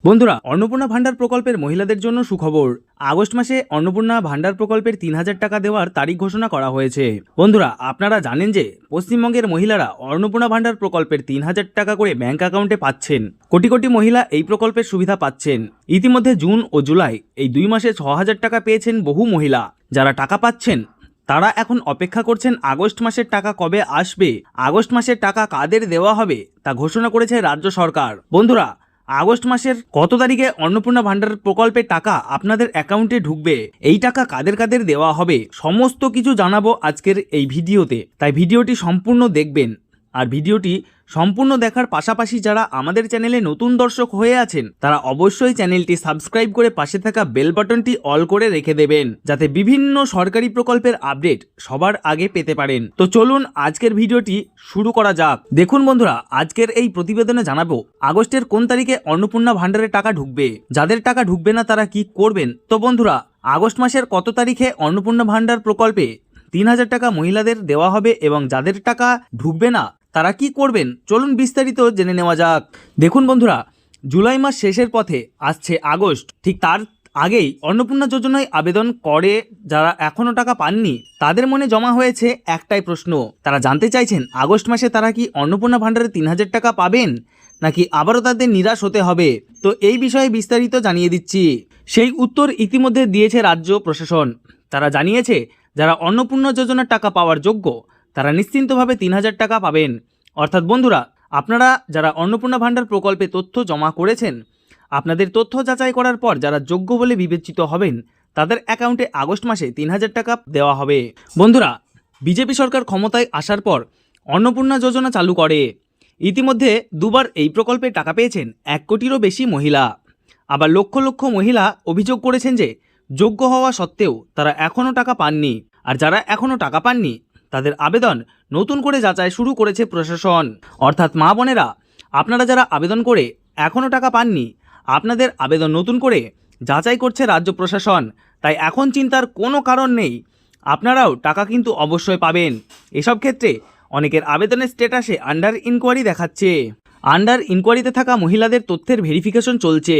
বন্ধুরা, অন্নপূর্ণা ভান্ডার প্রকল্পের মহিলাদের জন্য সুখবর। আগস্ট মাসে অন্নপূর্ণা ভান্ডার প্রকল্পের ৩,০০০ টাকা দেওয়ার তারিখ ঘোষণা করা হয়েছে। বন্ধুরা, আপনারা জানেন যে পশ্চিমবঙ্গের মহিলারা অন্নপূর্ণা ভান্ডার প্রকল্পের ৩,০০০ টাকা করে ব্যাংক অ্যাকাউন্টে পাচ্ছেন। কোটি কোটি মহিলা এই প্রকল্পের সুবিধা পাচ্ছেন। ইতিমধ্যে জুন ও জুলাই এই ২ মাসে ৬,০০০ টাকা পেয়েছেন বহু মহিলা। যারা টাকা পাচ্ছেন তারা এখন অপেক্ষা করছেন আগস্ট মাসের টাকা কবে আসবে, আগস্ট মাসের টাকা কাদের দেওয়া হবে তা ঘোষণা করেছে রাজ্য সরকার। বন্ধুরা, আগস্ট মাসের কত তারিখে অন্নপূর্ণা ভান্ডার প্রকল্পের টাকা আপনাদের অ্যাকাউন্টে ঢুকবে, এই টাকা কাদের কাদের দেওয়া হবে, সমস্ত কিছু জানাবো আজকের এই ভিডিওতে। তাই ভিডিওটি সম্পূর্ণ দেখবেন। আর ভিডিওটি সম্পূর্ণ দেখার পাশাপাশি যারা আমাদের চ্যানেলে নতুন দর্শক হয়ে আছেন তারা অবশ্যই চ্যানেলটি সাবস্ক্রাইব করে পাশে থাকা বেল বাটনটি অল করে রেখে দেবেন, যাতে বিভিন্ন সরকারি প্রকল্পের আপডেট সবার আগে পেতে পারেন। তো চলুন আজকের ভিডিওটি শুরু করা যাক। দেখুন বন্ধুরা, আজকের এই প্রতিবেদনে জানাবো আগস্টের কোন তারিখে অন্নপূর্ণা ভান্ডারের টাকা ঢুকবে, যাদের টাকা ঢুকবে না তারা কি করবেন। তো বন্ধুরা, আগস্ট মাসের কত তারিখে অন্নপূর্ণা ভান্ডার প্রকল্পে ৩,০০০ টাকা মহিলাদের দেওয়া হবে এবং যাদের টাকা ঢুকবে না তারা কি করবেন, চলুন বিস্তারিত জেনে নেওয়া যাক। দেখুন বন্ধুরা, জুলাই মাস শেষের পথে আসছে আগস্ট, ঠিক তার আগেই অন্নপূর্ণা যোজনায় আবেদন করে যারা এখনও টাকা পাননি তাদের মনে জমা হয়েছে একটাই প্রশ্ন। তারা জানতে চাইছেন আগস্ট মাসে তারা কি অন্নপূর্ণা ভান্ডারে ৩,০০০ টাকা পাবেন নাকি আবারও তাদের নিরাশ হতে হবে। তো এই বিষয়ে বিস্তারিত জানিয়ে দিচ্ছি। সেই উত্তর ইতিমধ্যে দিয়েছে রাজ্য প্রশাসন। তারা জানিয়েছে যারা অন্নপূর্ণা যোজনার টাকা পাওয়ার যোগ্য তারা নিশ্চিন্তভাবে ৩,০০০ টাকা পাবেন। অর্থাৎ বন্ধুরা, আপনারা যারা অন্নপূর্ণা ভান্ডার প্রকল্পে তথ্য জমা করেছেন, আপনাদের তথ্য যাচাই করার পর যারা যোগ্য বলে বিবেচিত হবেন তাদের অ্যাকাউন্টে আগস্ট মাসে ৩,০০০ টাকা দেওয়া হবে। বন্ধুরা, বিজেপি সরকার ক্ষমতায় আসার পর অন্নপূর্ণা যোজনা চালু করে। ইতিমধ্যে দুবার এই প্রকল্পে টাকা পেয়েছেন ১ কোটিরও বেশি মহিলা। আবার লক্ষ লক্ষ মহিলা অভিযোগ করেছেন যে যোগ্য হওয়া সত্ত্বেও তারা এখনও টাকা পাননি। আর যারা এখনও টাকা পাননি তাদের আবেদন নতুন করে যাচাই শুরু করেছে প্রশাসন। অর্থাৎ মা বোনেরা, আপনারা যারা আবেদন করে এখনও টাকা পাননি আপনাদের আবেদন নতুন করে যাচাই করছে রাজ্য প্রশাসন। তাই এখন চিন্তার কোনো কারণ নেই, আপনারাও টাকা কিন্তু অবশ্যই পাবেন। এসব ক্ষেত্রে অনেকের আবেদনের স্ট্যাটাসে আন্ডার ইনকোয়ারি দেখাচ্ছে। আন্ডার ইনকোয়ারিতে থাকা মহিলাদের তথ্যের ভেরিফিকেশন চলছে।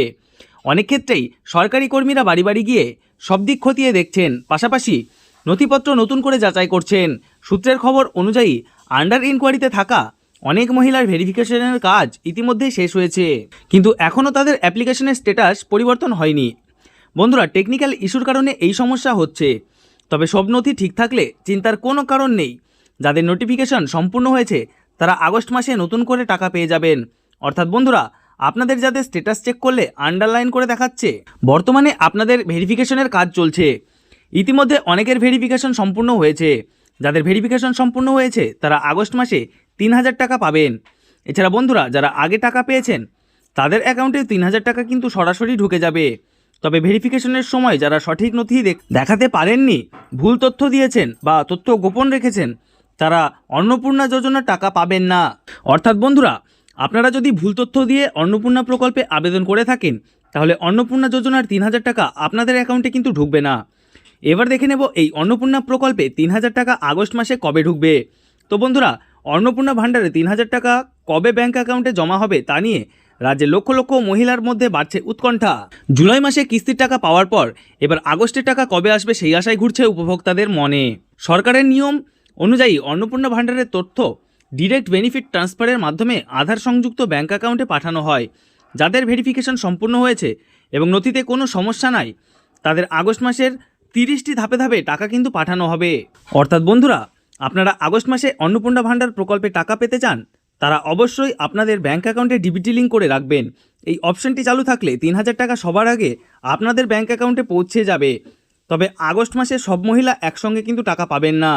অনেক ক্ষেত্রেই সরকারি কর্মীরা বাড়ি বাড়ি গিয়ে সব দিক খতিয়ে দেখছেন, পাশাপাশি নথিপত্র নতুন করে যাচাই করছেন। সূত্রের খবর অনুযায়ী আন্ডার ইনকোয়ারিতে থাকা অনেক মহিলার ভেরিফিকেশনের কাজ ইতিমধ্যে শেষ হয়েছে, কিন্তু এখনও তাদের অ্যাপ্লিকেশনের স্ট্যাটাস পরিবর্তন হয়নি। বন্ধুরা, টেকনিক্যাল ইস্যুর কারণে এই সমস্যা হচ্ছে, তবে সব নথি ঠিক থাকলে চিন্তার কোনো কারণ নেই। যাদের নোটিফিকেশন সম্পূর্ণ হয়েছে তারা আগস্ট মাসে নতুন করে টাকা পেয়ে যাবেন। অর্থাৎ বন্ধুরা, আপনাদের যাদের স্ট্যাটাস চেক করলে আন্ডারলাইন করে দেখাচ্ছে বর্তমানে আপনাদের ভেরিফিকেশনের কাজ চলছে। ইতিমধ্যে অনেকের ভেরিফিকেশন সম্পূর্ণ হয়েছে। যাদের ভেরিফিকেশন সম্পূর্ণ হয়েছে তারা আগস্ট মাসে ৩,০০০ টাকা পাবেন। এছাড়া বন্ধুরা, যারা আগে টাকা পেয়েছেন তাদের অ্যাকাউন্টে ৩,০০০ টাকা কিন্তু সরাসরি ঢুকে যাবে। তবে ভেরিফিকেশনের সময় যারা সঠিক নথি দেখাতে পারেননি, ভুল তথ্য দিয়েছেন বা তথ্য গোপন রেখেছেন তারা অন্নপূর্ণা যোজনার টাকা পাবেন না। অর্থাৎ বন্ধুরা, আপনারা যদি ভুল তথ্য দিয়ে অন্নপূর্ণা প্রকল্পে আবেদন করে থাকেন তাহলে অন্নপূর্ণা যোজনার ৩,০০০ টাকা আপনাদের অ্যাকাউন্টে কিন্তু ঢুকবে না। এবার দেখে নেব এই অন্নপূর্ণা প্রকল্পে ৩,০০০ টাকা আগস্ট মাসে কবে ঢুকবে। তো বন্ধুরা, অন্নপূর্ণা ভান্ডারে ৩,০০০ টাকা কবে ব্যাংক অ্যাকাউন্টে জমা হবে তা নিয়ে রাজ্যের লক্ষ লক্ষ মহিলার মধ্যে বাড়ছে উৎকণ্ঠা। জুলাই মাসে কিস্তির টাকা পাওয়ার পর এবার আগস্টের টাকা কবে আসবে সেই আশায় ঘুরছে উপভোক্তাদের মনে। সরকারের নিয়ম অনুযায়ী অন্নপূর্ণা ভান্ডারের তথ্য ডিরেক্ট বেনিফিট ট্রান্সফারের মাধ্যমে আধার সংযুক্ত ব্যাংক অ্যাকাউন্টে পাঠানো হয়। যাদের ভেরিফিকেশন সম্পূর্ণ হয়েছে এবং নথিতে কোনো সমস্যা নাই তাদের আগস্ট মাসের 30টি ধাপে ধাপে টাকা কিন্তু পাঠানো হবে। অর্থাৎ বন্ধুরা, আপনারা আগস্ট মাসে অন্নপূর্ণা ভান্ডার প্রকল্পে টাকা পেতে চান তারা অবশ্যই আপনাদের ব্যাংক অ্যাকাউন্টে ডিবিটি লিঙ্ক করে রাখবেন। এই অপশনটি চালু থাকলে ৩,০০০ টাকা সবার আগে আপনাদের ব্যাংক অ্যাকাউন্টে পৌঁছে যাবে। তবে আগস্ট মাসে সব মহিলা একসঙ্গে কিন্তু টাকা পাবেন না।